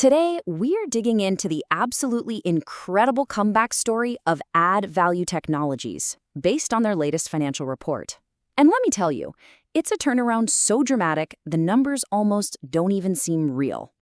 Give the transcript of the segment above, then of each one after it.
Today, we're digging into the absolutely incredible comeback story of Addvalue Technologies, based on their latest financial report. And let me tell you, it's a turnaround so dramatic, the numbers almost don't even seem real.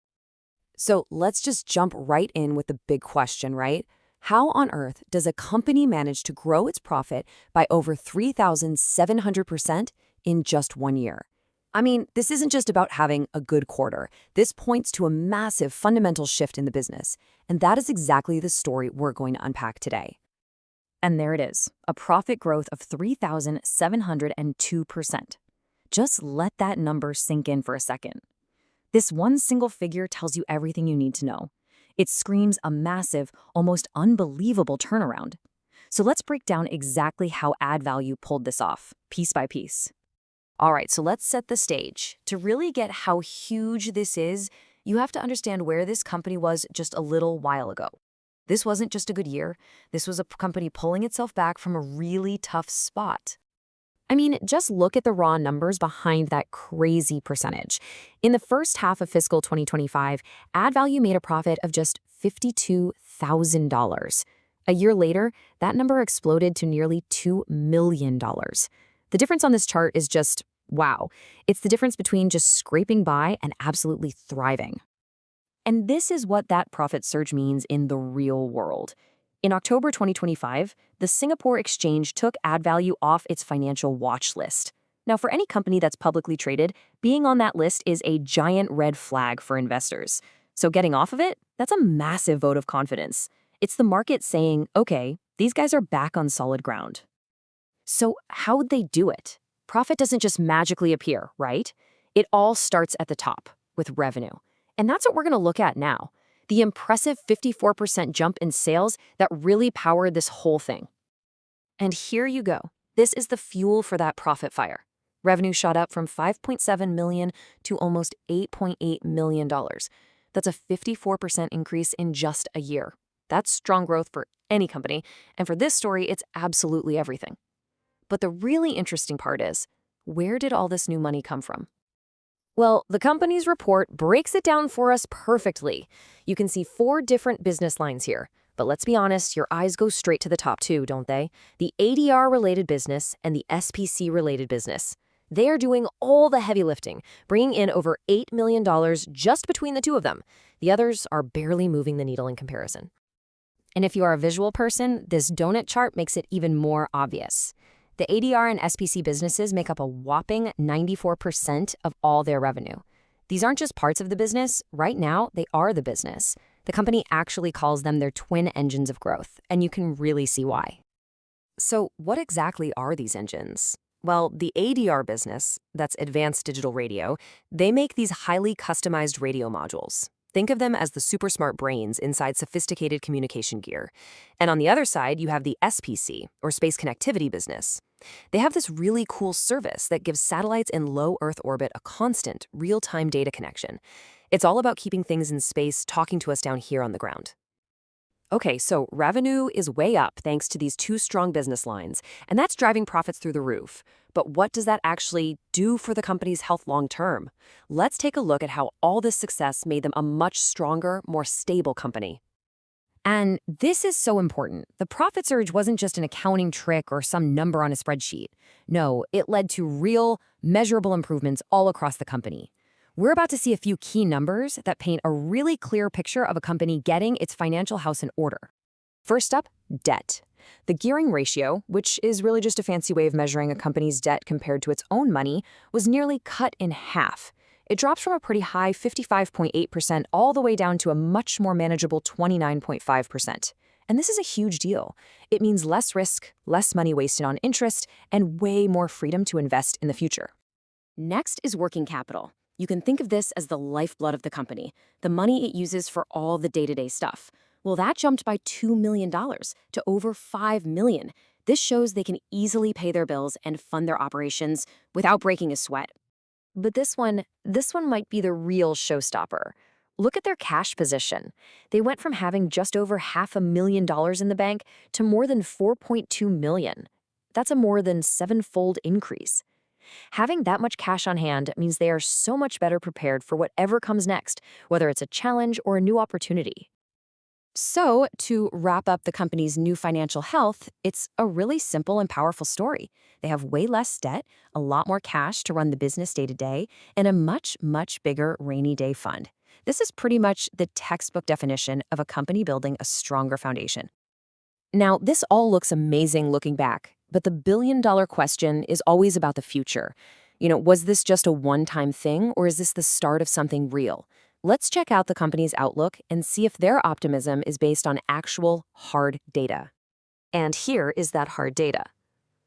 So let's just jump right in with the big question, right? How on earth does a company manage to grow its profit by over 3,700% in just 1 year? I mean, this isn't just about having a good quarter. This points to a massive fundamental shift in the business. And that is exactly the story we're going to unpack today. And there it is, a profit growth of 3,702%. Just let that number sink in for a second. This one single figure tells you everything you need to know. It screams a massive, almost unbelievable turnaround. So let's break down exactly how Addvalue pulled this off, piece by piece. All right, so let's set the stage. To really get how huge this is, you have to understand where this company was just a little while ago. This wasn't just a good year. This was a company pulling itself back from a really tough spot. I mean, just look at the raw numbers behind that crazy percentage. In the first half of fiscal 2025, Addvalue made a profit of just $52,000. A year later, that number exploded to nearly $2 million. The difference on this chart is just, wow. It's the difference between just scraping by and absolutely thriving. And this is what that profit surge means in the real world. In October 2025, the Singapore Exchange took Addvalue off its financial watch list. Now, for any company that's publicly traded, being on that list is a giant red flag for investors. So getting off of it, that's a massive vote of confidence. It's the market saying, okay, these guys are back on solid ground. So how'd they do it? Profit doesn't just magically appear, right? It all starts at the top, with revenue. And that's what we're going to look at now. The impressive 54% jump in sales that really powered this whole thing. And here you go. This is the fuel for that profit fire. Revenue shot up from $5.7 million to almost $8.8 million. That's a 54% increase in just a year. That's strong growth for any company, and for this story, it's absolutely everything. But the really interesting part is, where did all this new money come from? Well, the company's report breaks it down for us perfectly. You can see 4 different business lines here. But let's be honest, your eyes go straight to the top 2, don't they? The ADR-related business and the SPC-related business. They are doing all the heavy lifting, bringing in over $8 million just between the two of them. The others are barely moving the needle in comparison. And if you are a visual person, this donut chart makes it even more obvious. The ADR and SPC businesses make up a whopping 94% of all their revenue. These aren't just parts of the business. Right now, they are the business. The company actually calls them their twin engines of growth, and you can really see why. So what exactly are these engines? Well, the ADR business, that's Advanced Digital Radio, they make these highly customized radio modules. Think of them as the super smart brains inside sophisticated communication gear. And on the other side, you have the SPC, or Space Connectivity business. They have this really cool service that gives satellites in low Earth orbit a constant, real-time data connection. It's all about keeping things in space talking to us down here on the ground. Okay, so revenue is way up thanks to these 2 strong business lines, and that's driving profits through the roof. But what does that actually do for the company's health long term? Let's take a look at how all this success made them a much stronger, more stable company. And this is so important. The profit surge wasn't just an accounting trick or some number on a spreadsheet. No, it led to real, measurable improvements all across the company. We're about to see a few key numbers that paint a really clear picture of a company getting its financial house in order. First up, debt. The gearing ratio, which is really just a fancy way of measuring a company's debt compared to its own money, was nearly cut in half. It drops from a pretty high 55.8% all the way down to a much more manageable 29.5%. And this is a huge deal. It means less risk, less money wasted on interest, and way more freedom to invest in the future. Next is working capital. You can think of this as the lifeblood of the company, the money it uses for all the day-to-day stuff. Well, that jumped by $2 million to over $5 million. This shows they can easily pay their bills and fund their operations without breaking a sweat. But this one might be the real showstopper. Look at their cash position. They went from having just over $500,000 in the bank to more than $4.2 million. That's a more than 7-fold increase. Having that much cash on hand means they are so much better prepared for whatever comes next, whether it's a challenge or a new opportunity. So, to wrap up the company's new financial health, it's a really simple and powerful story. They have way less debt, a lot more cash to run the business day to day, and a much, much bigger rainy day fund. This is pretty much the textbook definition of a company building a stronger foundation. Now, this all looks amazing looking back, but the billion-dollar question is always about the future. Was this just a one-time thing, or is this the start of something real? Let's check out the company's outlook and see if their optimism is based on actual hard data. And here is that hard data.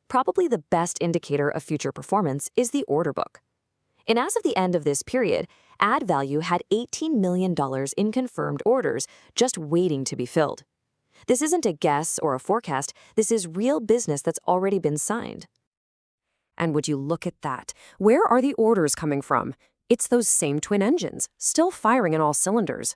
Probably the best indicator of future performance is the order book. And as of the end of this period, Addvalue had $18 million in confirmed orders just waiting to be filled. This isn't a guess or a forecast, this is real business that's already been signed. And would you look at that? Where are the orders coming from? It's those same twin engines, still firing in all cylinders.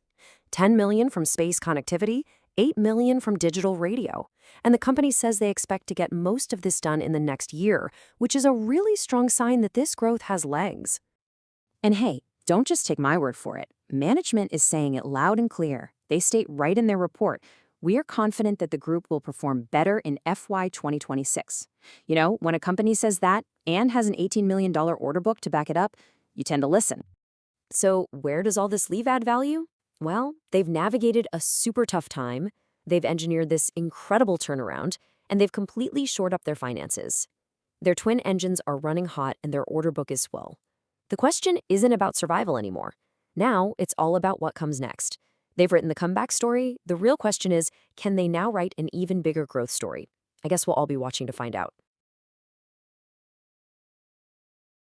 10 million from space connectivity, 8 million from digital radio. And the company says they expect to get most of this done in the next year, which is a really strong sign that this growth has legs. And hey, don't just take my word for it. Management is saying it loud and clear. They state right in their report, we are confident that the group will perform better in FY 2026. When a company says that and has an $18 million order book to back it up, you tend to listen. So where does all this leave Addvalue? Well, they've navigated a super tough time, they've engineered this incredible turnaround, and they've completely shored up their finances. Their twin engines are running hot and their order book is full. The question isn't about survival anymore. Now it's all about what comes next. They've written the comeback story. The real question is, can they now write an even bigger growth story? I guess we'll all be watching to find out.